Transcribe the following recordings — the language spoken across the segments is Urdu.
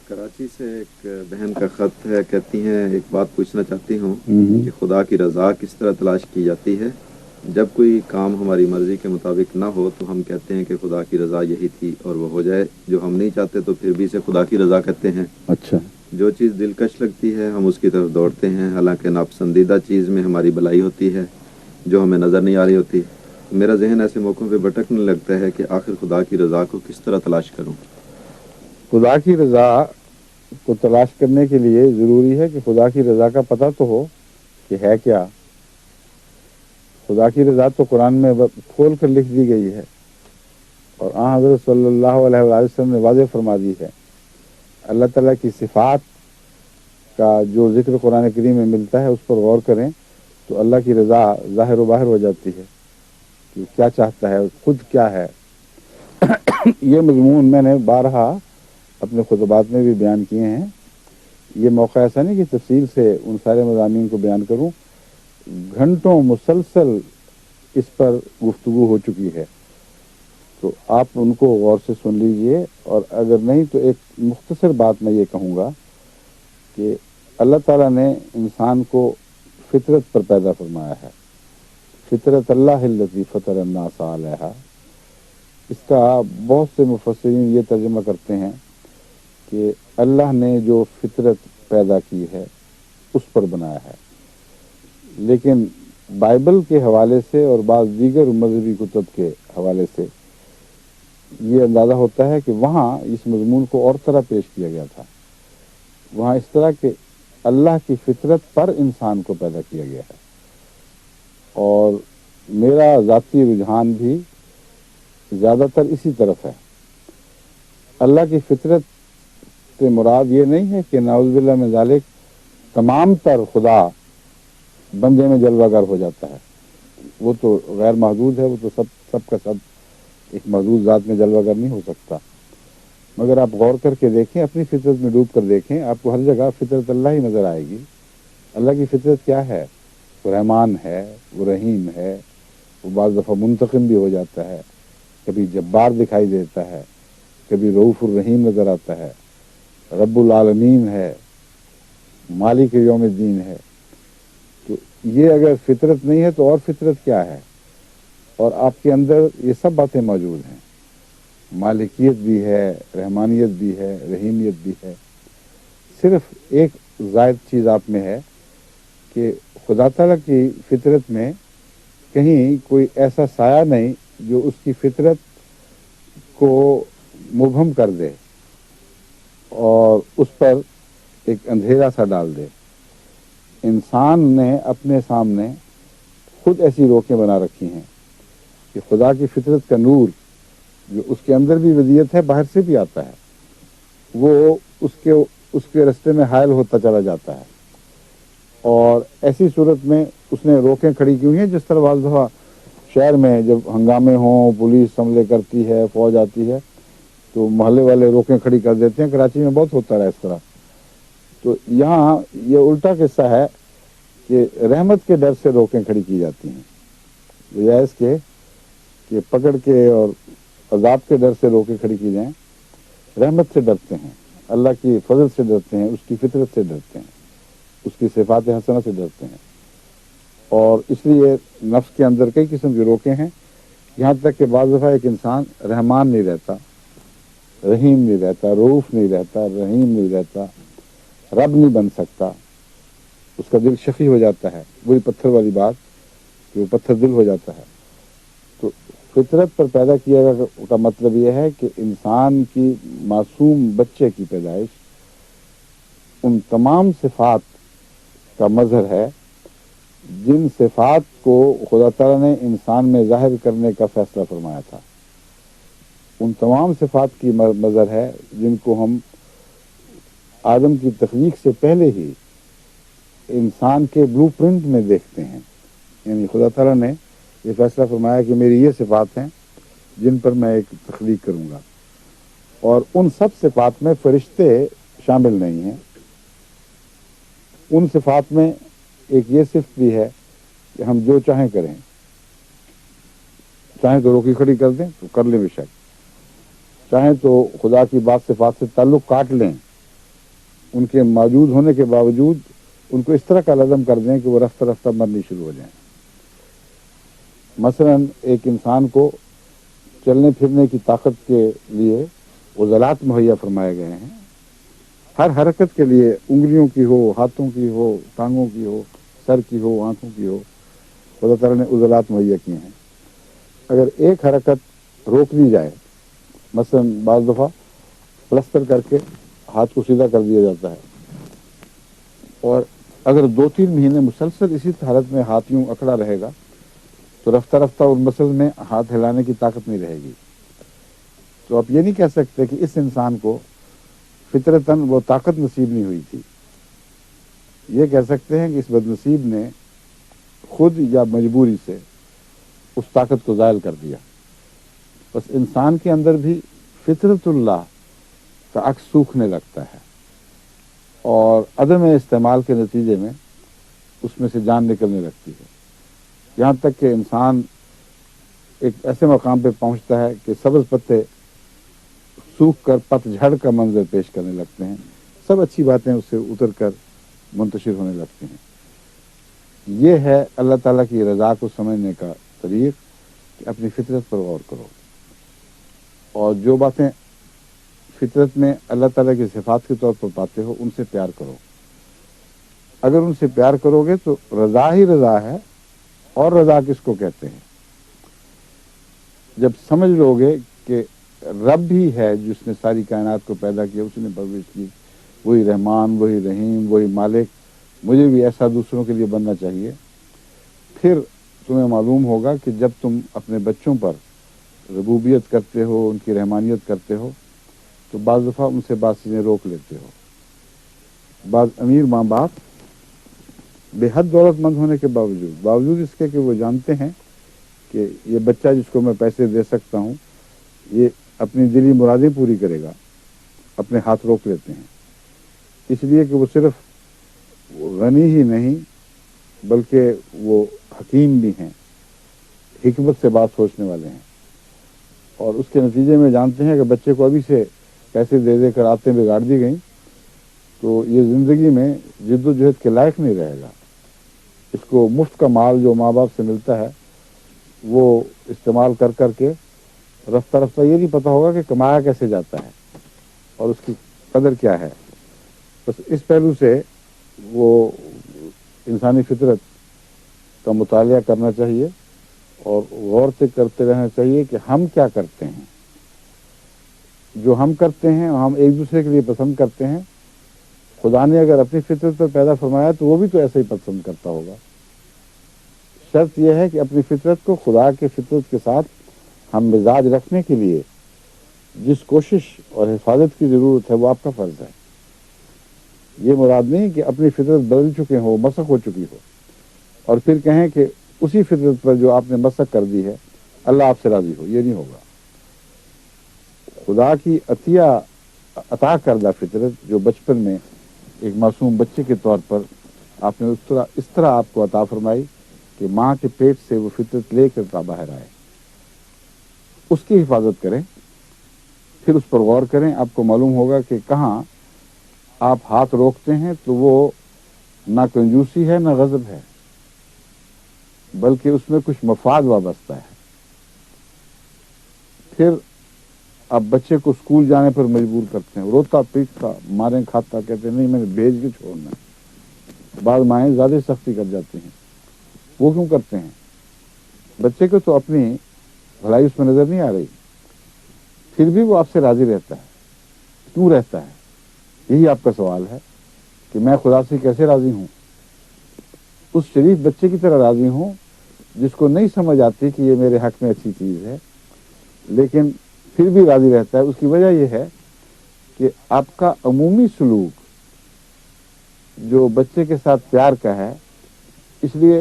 کراچی سے ایک بہن کا خط ہے، کہتی ہیں ایک بات پوچھنا چاہتی ہوں کہ خدا کی رضا کس طرح تلاش کی جاتی ہے؟ جب کوئی کام ہماری مرضی کے مطابق نہ ہو تو ہم کہتے ہیں کہ خدا کی رضا یہی تھی اور وہ ہو جائے، جو ہم نہیں چاہتے تو پھر بھی اسے خدا کی رضا کہتے ہیں۔ اچھا، جو چیز دلکش لگتی ہے ہم اس کی طرف دوڑتے ہیں، حالانکہ ناپسندیدہ چیز میں ہماری بھلائی ہوتی ہے جو ہمیں نظر نہیں آ رہی ہوتی۔ میرا ذہن ایسے موقعوں پہ بھٹکنے لگتا ہے کہ آخر خدا کی رضا کو کس طرح تلاش کروں۔ خدا کی رضا کو تلاش کرنے کے لیے ضروری ہے کہ خدا کی رضا کا پتہ تو ہو کہ ہے کیا۔ خدا کی رضا تو قرآن میں کھول کر لکھ دی گئی ہے، اور حضرت صلی اللہ علیہ وآلہ وسلم نے واضح فرما دی ہے۔ اللہ تعالیٰ کی صفات کا جو ذکر قرآن کریم میں ملتا ہے اس پر غور کریں تو اللہ کی رضا ظاہر و باہر ہو جاتی ہے کہ کیا چاہتا ہے، خود کیا ہے۔ یہ مضمون میں نے بارہا اپنے خطبات میں بھی بیان کیے ہیں۔ یہ موقع ایسا نہیں کہ تفصیل سے ان سارے مضامین کو بیان کروں، گھنٹوں مسلسل اس پر گفتگو ہو چکی ہے، تو آپ ان کو غور سے سن لیجئے۔ اور اگر نہیں تو ایک مختصر بات میں یہ کہوں گا کہ اللہ تعالیٰ نے انسان کو فطرت پر پیدا فرمایا ہے، فطرت اللہ التی فطر الناس علیہا۔ اس کا بہت سے مفسرین یہ ترجمہ کرتے ہیں کہ اللہ نے جو فطرت پیدا کی ہے اس پر بنایا ہے، لیکن بائبل کے حوالے سے اور بعض دیگر مذہبی کتب کے حوالے سے یہ اندازہ ہوتا ہے کہ وہاں اس مضمون کو اور طرح پیش کیا گیا تھا۔ وہاں اس طرح کہ اللہ کی فطرت پر انسان کو پیدا کیا گیا ہے، اور میرا ذاتی رجحان بھی زیادہ تر اسی طرف ہے۔ اللہ کی فطرت سے مراد یہ نہیں ہے کہ نعوذ باللہ من ذالک تمام تر خدا بندے میں جلوہ گر ہو جاتا ہے، وہ تو غیر محدود ہے، وہ تو سب کا سب ایک محدود ذات میں جلوہ گر نہیں ہو سکتا۔ مگر آپ غور کر کے دیکھیں، اپنی فطرت میں ڈوب کر دیکھیں، آپ کو ہر جگہ فطرت اللہ ہی نظر آئے گی۔ اللہ کی فطرت کیا ہے؟ وہ رحمان ہے، وہ رحیم ہے، وہ بعض دفعہ منتقم بھی ہو جاتا ہے، کبھی جبار دکھائی دیتا ہے، کبھی رؤوف الرحیم نظر آتا ہے، رب العالمین ہے، مالک یوم الدین ہے۔ تو یہ اگر فطرت نہیں ہے تو اور فطرت کیا ہے؟ اور آپ کے اندر یہ سب باتیں موجود ہیں، مالکیت بھی ہے، رحمانیت بھی ہے، رحیمیت بھی ہے۔ صرف ایک زائد چیز آپ میں ہے کہ خدا تعالیٰ کی فطرت میں کہیں کوئی ایسا سایہ نہیں جو اس کی فطرت کو مبہم کر دے اور اس پر ایک اندھیرا سا ڈال دے۔ انسان نے اپنے سامنے خود ایسی روکیں بنا رکھی ہیں کہ خدا کی فطرت کا نور جو اس کے اندر بھی ودیت ہے، باہر سے بھی آتا ہے، وہ اس کے رستے میں حائل ہوتا چلا جاتا ہے۔ اور ایسی صورت میں اس نے روکیں کھڑی کی ہوئی ہیں، جس طرح بعض دفعہ شہر میں جب ہنگامے ہوں، پولیس حملے کرتی ہے، فوج آتی ہے، تو محلے والے روکیں کھڑی کر دیتے ہیں۔ کراچی میں بہت ہوتا رہا اس طرح۔ تو یہاں یہ الٹا قصہ ہے کہ رحمت کے ڈر سے روکیں کھڑی کی جاتی ہیں، بجائے اس کے کہ پکڑ کے اور عذاب کے ڈر سے روکیں کھڑی کی جائیں۔ رحمت سے ڈرتے ہیں، اللہ کی فضل سے ڈرتے ہیں، اس کی فطرت سے ڈرتے ہیں، اس کی صفات حسنہ سے ڈرتے ہیں۔ اور اس لیے نفس کے اندر کئی قسم کی روکیں ہیں، یہاں تک کہ بعض دفعہ ایک انسان رحمان نہیں رہتا، رحیم نہیں رہتا، رؤوف نہیں رہتا، رحیم نہیں رہتا، رب نہیں بن سکتا، اس کا دل شفیع ہو جاتا ہے۔ وہی پتھر والی بات کہ وہ پتھر دل ہو جاتا ہے۔ تو فطرت پر پیدا کیا کا مطلب یہ ہے کہ انسان کی معصوم بچے کی پیدائش ان تمام صفات کا مظہر ہے جن صفات کو خدا تعالیٰ نے انسان میں ظاہر کرنے کا فیصلہ فرمایا تھا۔ ان تمام صفات کی مظہر ہے جن کو ہم آدم کی تخلیق سے پہلے ہی انسان کے بلو پرنٹ میں دیکھتے ہیں۔ یعنی خدا تعالیٰ نے یہ فیصلہ فرمایا کہ میری یہ صفات ہیں جن پر میں ایک تخلیق کروں گا، اور ان سب صفات میں فرشتے شامل نہیں ہیں۔ ان صفات میں ایک یہ صفت بھی ہے کہ ہم جو چاہیں کریں، چاہیں تو روکی کھڑی کر دیں تو کر لیں، بے شک چاہیں تو خدا کی بات صفات سے تعلق کاٹ لیں ان کے موجود ہونے کے باوجود ان کو اس طرح کا لازم کر دیں کہ وہ رفتہ رفتہ مرنی شروع ہو جائیں. مثلا ایک انسان کو چلنے پھرنے کی طاقت کے لیے عضلات مہیا فرمائے گئے ہیں. ہر حرکت کے لیے انگلیوں کی ہو، ہاتھوں کی ہو، ٹانگوں کی ہو، سر کی ہو، آنکھوں کی ہو، خدا تعالیٰ نے عضلات مہیا کیے ہیں. اگر ایک حرکت روک دی جائے، مثلا بعض دفعہ پلسٹر کر کے ہاتھ کو سیدھا کر دیا جاتا ہے، اور اگر 2-3 مہینے مسلسل اسی حالت میں ہاتھ یوں اکڑا رہے گا تو رفتہ رفتہ ان مسل میں ہاتھ ہلانے کی طاقت نہیں رہے گی. تو آپ یہ نہیں کہہ سکتے کہ اس انسان کو فطرتاً وہ طاقت نصیب نہیں ہوئی تھی. یہ کہہ سکتے ہیں کہ اس بد نصیب نے خود یا مجبوری سے اس طاقت کو زائل کر دیا. بس انسان کے اندر بھی فطرت اللہ کا عکس سوکھنے لگتا ہے، اور عدم استعمال کے نتیجے میں اس میں سے جان نکلنے لگتی ہے، یہاں تک کہ انسان ایک ایسے مقام پہ پہنچتا ہے کہ سبز پتے سوکھ کر پت جھڑ کا منظر پیش کرنے لگتے ہیں. سب اچھی باتیں اس سے اتر کر منتشر ہونے لگتے ہیں. یہ ہے اللہ تعالیٰ کی رضا کو سمجھنے کا طریق کہ اپنی فطرت پر غور کرو، اور جو باتیں فطرت میں اللہ تعالیٰ کی صفات کے طور پر پاتے ہو ان سے پیار کرو. اگر ان سے پیار کرو گے تو رضا ہی رضا ہے. اور رضا کس کو کہتے ہیں؟ جب سمجھ لو گے کہ رب بھی ہے جس نے ساری کائنات کو پیدا کیا، اس نے پرورش کی، وہی رحمان، وہی رحیم، وہی مالک، مجھے بھی ایسا دوسروں کے لیے بننا چاہیے، پھر تمہیں معلوم ہوگا کہ جب تم اپنے بچوں پر ربوبیت کرتے ہو، ان کی رحمانیت کرتے ہو، تو بعض دفعہ ان سے بعض چیزیں روک لیتے ہو. بعض امیر ماں باپ بے حد دولت مند ہونے کے باوجود اس کے کہ وہ جانتے ہیں کہ یہ بچہ جس کو میں پیسے دے سکتا ہوں یہ اپنی دلی مرادیں پوری کرے گا، اپنے ہاتھ روک لیتے ہیں، اس لیے کہ وہ صرف غنی ہی نہیں بلکہ وہ حکیم بھی ہیں، حکمت سے بات سوچنے والے ہیں. اور اس کے نتیجے میں جانتے ہیں کہ بچے کو ابھی سے پیسے دے دے کر عادتیں بگاڑ دی گئیں تو یہ زندگی میں جد و جہد کے لائق نہیں رہے گا. اس کو مفت کا مال جو ماں باپ سے ملتا ہے وہ استعمال کر کر کے رفتہ رفتہ یہ نہیں پتہ ہوگا کہ کمایا کیسے جاتا ہے اور اس کی قدر کیا ہے. بس اس پہلو سے وہ انسانی فطرت کا مطالعہ کرنا چاہیے اور غور سے کرتے رہنا چاہیے کہ ہم کیا کرتے ہیں. جو ہم کرتے ہیں ہم ایک دوسرے کے لیے پسند کرتے ہیں. خدا نے اگر اپنی فطرت پر پیدا فرمایا تو وہ بھی تو ایسا ہی پسند کرتا ہوگا. شرط یہ ہے کہ اپنی فطرت کو خدا کے فطرت کے ساتھ ہم مزاج رکھنے کے لیے جس کوشش اور حفاظت کی ضرورت ہے وہ آپ کا فرض ہے. یہ مراد نہیں کہ اپنی فطرت بدل چکے ہو، مسخ ہو چکی ہو، اور پھر کہیں کہ اسی فطرت پر جو آپ نے مسخ کر دی ہے اللہ آپ سے راضی ہو. یہ نہیں ہوگا. خدا کی عطا کردہ فطرت جو بچپن میں ایک معصوم بچے کے طور پر آپ نے اس طرح آپ کو عطا فرمائی کہ ماں کے پیٹ سے وہ فطرت لے کر باہر آئے، اس کی حفاظت کریں، پھر اس پر غور کریں. آپ کو معلوم ہوگا کہ کہاں آپ ہاتھ روکتے ہیں تو وہ نہ کنجوسی ہے نہ غضب ہے بلکہ اس میں کچھ مفاد وابستہ ہے. پھر آپ بچے کو اسکول جانے پر مجبور کرتے ہیں، روتا پیٹتا ماریں کھاتا، کہتے ہیں نہیں میں نے بھیج کے چھوڑنا ہے. بعض مائیں زیادہ سختی کر جاتی ہیں. وہ کیوں کرتے ہیں؟ بچے کو تو اپنی بھلائی اس میں نظر نہیں آ رہی، پھر بھی وہ آپ سے راضی رہتا ہے. کیوں رہتا ہے؟ یہی آپ کا سوال ہے کہ میں خدا سے کیسے راضی ہوں. اس شریف بچے کی طرح راضی ہوں جس کو نہیں سمجھ آتی کہ یہ میرے حق میں اچھی چیز ہے لیکن پھر بھی راضی رہتا ہے. اس کی وجہ یہ ہے کہ آپ کا عمومی سلوک جو بچے کے ساتھ پیار کا ہے، اس لیے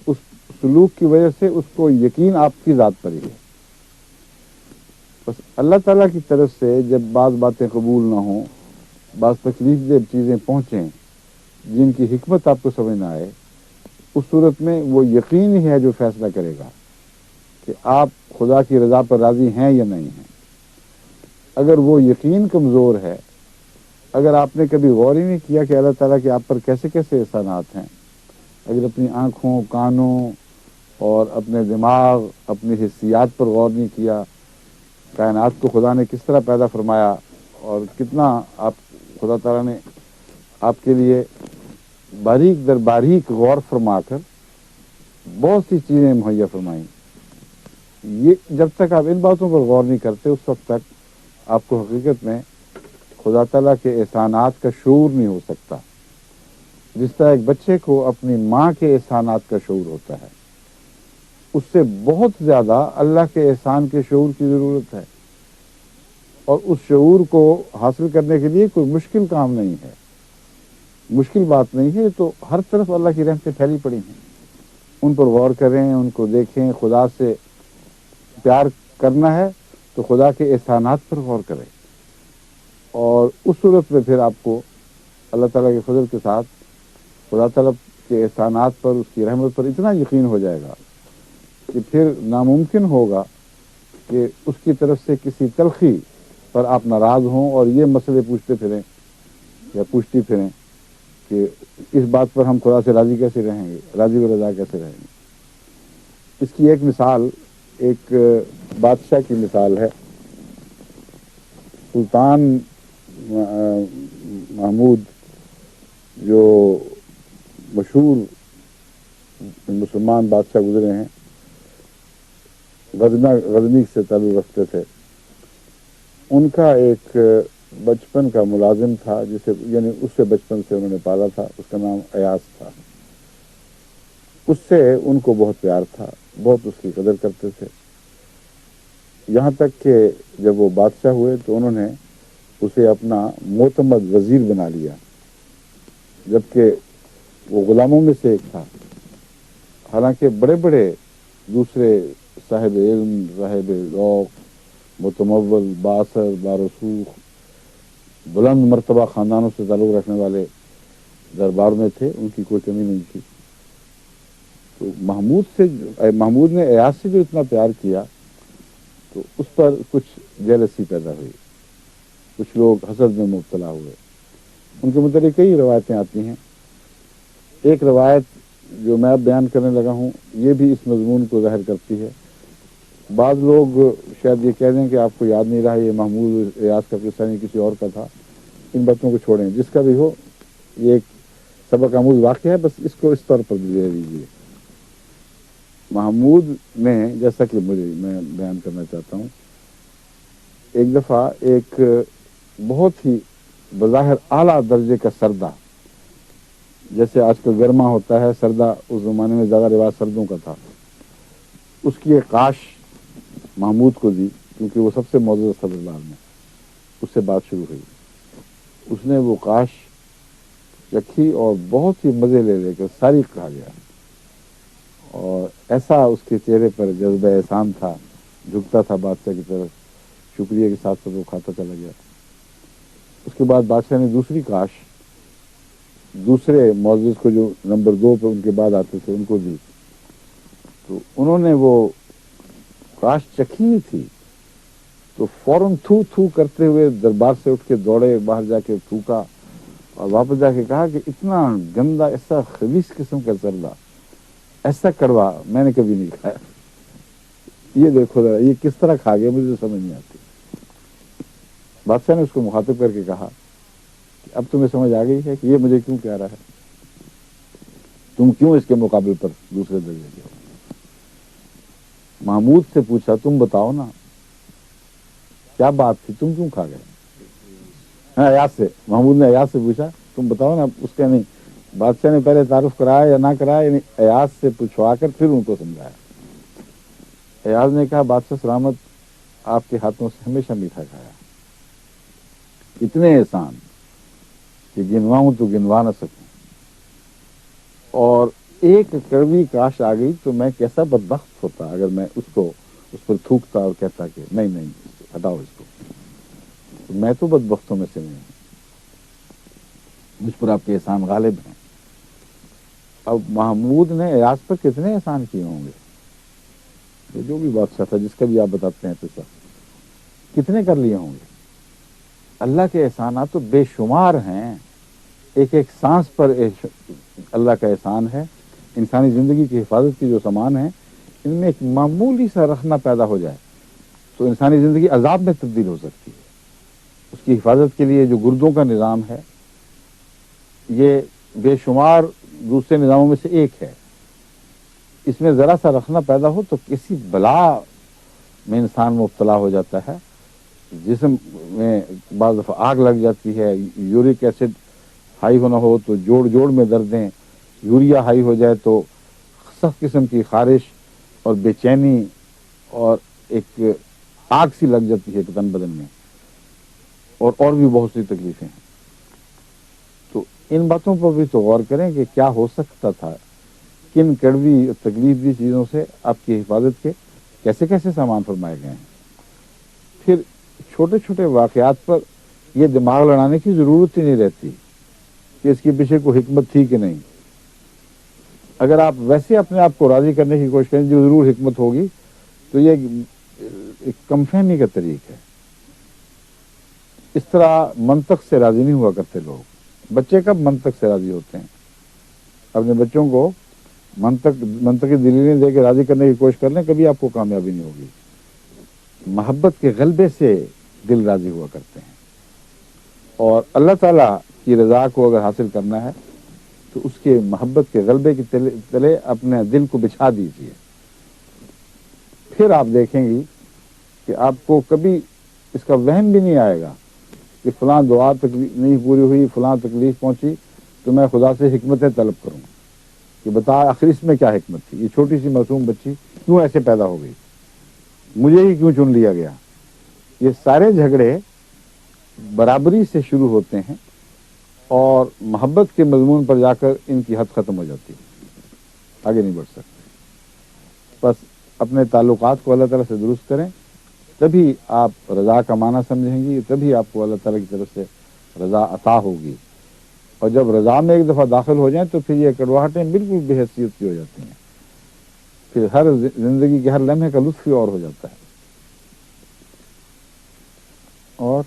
اس سلوک کی وجہ سے اس کو یقین آپ کی ذات پر ہی ہے. بس اللہ تعالیٰ کی طرف سے جب بعض باتیں قبول نہ ہوں، بعض تکلیف دہ چیزیں پہنچیں جن کی حکمت آپ کو سمجھ نہ آئے، اس صورت میں وہ یقین ہی ہے جو فیصلہ کرے گا کہ آپ خدا کی رضا پر راضی ہیں یا نہیں ہیں. اگر وہ یقین کمزور ہے اگر آپ نے کبھی غور ہی نہیں کیا کہ اللہ تعالیٰ کے آپ پر کیسے کیسے احسانات ہیں، اگر اپنی آنکھوں، کانوں اور اپنے دماغ، اپنی حسیات پر غور نہیں کیا، کائنات کو خدا نے کس طرح پیدا فرمایا اور کتنا آپ خدا تعالیٰ نے آپ کے لیے باریک در باریک غور فرما کر بہت سی چیزیں مہیا فرمائیں، یہ جب تک آپ ان باتوں پر غور نہیں کرتے اس وقت تک آپ کو حقیقت میں خدا تعالیٰ کے احسانات کا شعور نہیں ہو سکتا۔ جس طرح ایک بچے کو اپنی ماں کے احسانات کا شعور ہوتا ہے، اس سے بہت زیادہ اللہ کے احسان کے شعور کی ضرورت ہے، اور اس شعور کو حاصل کرنے کے لیے کوئی مشکل کام نہیں ہے، مشکل بات نہیں ہے، تو ہر طرف اللہ کی رحمتیں پھیلی پڑی ہیں، ان پر غور کریں، ان کو دیکھیں۔ خدا سے پیار کرنا ہے تو خدا کے احسانات پر غور کریں، اور اس صورت میں پھر آپ کو اللہ تعالیٰ کے فضل کے ساتھ خدا تعالیٰ کے احسانات پر، اس کی رحمت پر اتنا یقین ہو جائے گا کہ پھر ناممکن ہوگا کہ اس کی طرف سے کسی تلخی پر آپ ناراض ہوں اور یہ مسئلے پوچھتے پھریں یا پوچھتی پھریں کہ اس بات پر ہم خدا سے راضی کیسے رہیں گے، راضی و رضا کیسے رہیں گے۔ اس کی ایک مثال ایک بادشاہ کی مثال ہے۔ سلطان محمود جو مشہور مسلمان بادشاہ گزرے ہیں، غزنی سے تعلق رکھتے تھے، ان کا ایک بچپن کا ملازم تھا جسے یعنی اس سے بچپن سے انہوں نے پالا تھا، اس کا نام ایاز تھا۔ اس سے ان کو بہت پیار تھا، بہت اس کی قدر کرتے تھے، یہاں تک کہ جب وہ بادشاہ ہوئے تو انہوں نے اسے اپنا معتمد وزیر بنا لیا، جبکہ وہ غلاموں میں سے ایک تھا۔ حالانکہ بڑے بڑے دوسرے صاحب علم، صاحب ذوق، متمول، بااثر، بارسوخ، بلند مرتبہ خاندانوں سے تعلق رکھنے والے دربار میں تھے، ان کی کوئی کمی نہیں تھی۔ تو محمود نے ایاز سے جو اتنا پیار کیا تو اس پر کچھ جیلسی پیدا ہوئی، کچھ لوگ حسد میں مبتلا ہوئے۔ ان کے متعلق کئی روایتیں آتی ہیں۔ ایک روایت جو میں اب بیان کرنے لگا ہوں یہ بھی اس مضمون کو ظاہر کرتی ہے۔ بعض لوگ شاید یہ کہہ دیں کہ آپ کو یاد نہیں رہا، یہ محمود ایاز کا قصہ نہیں، کسی اور کا تھا، ان باتوں کو چھوڑیں، جس کا بھی ہو یہ ایک سبق آموز واقعہ ہے، بس اس کو اس طور پر لے لیجیے۔ محمود نے، جیسا کہ میں بیان کرنا چاہتا ہوں، ایک دفعہ ایک بہت ہی بظاہر اعلیٰ درجے کا سردہ، جیسے آج کل گرما ہوتا ہے، سردہ اس زمانے میں زیادہ رواج سردوں کا تھا، اس کی ایک کاش محمود کو دی، کیونکہ وہ سب سے معزز تھا دربار میں۔ اس سے بات شروع ہوئی، اس نے وہ کاش رکھی اور بہت ہی مزے لے لے کر ساری کھا گیا، اور ایسا اس کے چہرے پر جذبہ احسان تھا، جھکتا تھا بادشاہ کی طرف، شکریہ کے ساتھ ساتھ وہ کھاتا چلا گیا۔ اس کے بعد بادشاہ نے دوسری کاش دوسرے معزز کو، جو نمبر 2 پہ ان کے بعد آتے تھے، ان کو دی، تو انہوں نے وہ کاش چکھی نہیں تھی تو فوراً تھو تھو کرتے ہوئے دربار سے اٹھ کے دوڑے، باہر جا کے تھوکا اور واپس جا کے کہا کہ اتنا گندا، ایسا خبیث قسم کا سردہ، ایسا کڑوا میں نے کبھی نہیں کھایا، یہ دیکھو ذرا یہ کس طرح کھا گیا، مجھے تو سمجھ نہیں آتی۔ بادشاہ نے اس کو مخاطب کر کے کہا کہ اب تمہیں سمجھ آ گئی ہے کہ یہ مجھے کیوں کہہ رہا ہے، تم کیوں اس کے مقابل پر دوسرے درجے کے ہو۔ محمود سے پوچھا تم بتاؤ نا کیا بات تھی، تم کیوں کھا گئے؟ ایاز سے، محمود نے ایاز سے پوچھا تم بتاؤ نا، اس کے نہیں، بادشاہ نے پہلے تعارف کرایا یا نہ کرایا، یعنی ایاز سے پوچھوا کر پھر ان کو سمجھایا۔ ایاز نے کہا بادشاہ سلامت، آپ کے ہاتھوں سے ہمیشہ میٹھا کھایا، اتنے احسان کہ گنواؤں تو گنوا نہ سکوں، اور ایک کڑوی کاش آ گئی تو میں کیسا بدبخت ہوتا اگر میں اس پر تھوکتا اور کہتا کہ نہیں نہیں ہٹاؤ اس کو، تو میں تو بدبختوں میں سے نہیں ہوں، مجھ پر آپ کے احسان غالب ہیں۔ اب محمود نے ایاز پر کتنے احسان کیے ہوں گے، جو بھی بادشاہ تھا جس کا بھی آپ بتاتے ہیں قصہ، کتنے کر لیے ہوں گے، اللہ کے احسانات تو بے شمار ہیں. ایک ایک سانس پر اللہ کا احسان ہے. انسانی زندگی کی حفاظت کی جو سامان ہیں ان میں ایک معمولی سا رخنہ پیدا ہو جائے تو انسانی زندگی عذاب میں تبدیل ہو سکتی ہے. اس کی حفاظت کے لیے جو گردوں کا نظام ہے یہ بے شمار دوسرے نظاموں میں سے ایک ہے. اس میں ذرا سا رخنہ پیدا ہو تو کسی بلا میں انسان مبتلا ہو جاتا ہے. جسم میں بعض دفعہ آگ لگ جاتی ہے. یورک ایسڈ ہائی ہونا ہو تو جوڑ جوڑ میں دردیں، یوریا ہائی ہو جائے تو سخت قسم کی خارش اور بے چینی اور ایک آگ سی لگ جاتی ہے تن بدن میں، اور بھی بہت سی تکلیفیں ہیں. تو ان باتوں پر بھی تو غور کریں کہ کیا ہو سکتا تھا، کن کڑوی تکلیف دی چیزوں سے آپ کی حفاظت کے کیسے کیسے سامان فرمائے گئے ہیں. پھر چھوٹے چھوٹے واقعات پر یہ دماغ لڑانے کی ضرورت ہی نہیں رہتی کہ اس کے پیچھے کوئی حکمت تھی کہ نہیں. اگر آپ ویسے اپنے آپ کو راضی کرنے کی کوشش کریں جو ضرور حکمت ہوگی تو یہ ایک کم فہمی کا طریق ہے. اس طرح منطق سے راضی نہیں ہوا کرتے لوگ. بچے کب منطق سے راضی ہوتے ہیں؟ اپنے بچوں کو منطقی دلیلیں دے کے راضی کرنے کی کوشش کر لیں، کبھی آپ کو کامیابی نہیں ہوگی. محبت کے غلبے سے دل راضی ہوا کرتے ہیں. اور اللہ تعالیٰ کی رضا کو اگر حاصل کرنا ہے تو اس کے محبت کے غلبے کے تلے اپنے دل کو بچھا دیجیے. پھر آپ دیکھیں گی کہ آپ کو کبھی اس کا وہم بھی نہیں آئے گا کہ فلاں دعا تکلیف نہیں پوری ہوئی، فلاں تکلیف پہنچی تو میں خدا سے حکمتیں طلب کروں کہ بتا آخر اس میں کیا حکمت تھی، یہ چھوٹی سی معصوم بچی کیوں ایسے پیدا ہو گئی، مجھے ہی کیوں چن لیا گیا. یہ سارے جھگڑے برابری سے شروع ہوتے ہیں اور محبت کے مضمون پر جا کر ان کی حد ختم ہو جاتی ہے، آگے نہیں بڑھ سکتے. بس اپنے تعلقات کو اللہ تعالیٰ سے درست کریں، تبھی آپ رضا کا معنی سمجھیں گی، تبھی آپ کو اللہ تعالیٰ کی طرف سے رضا عطا ہوگی. اور جب رضا میں ایک دفعہ داخل ہو جائیں تو پھر یہ کڑواہٹیں بالکل بے حیثیت کی ہو جاتی ہیں. پھر ہر زندگی کے ہر لمحے کا لطف ہی اور ہو جاتا ہے. اور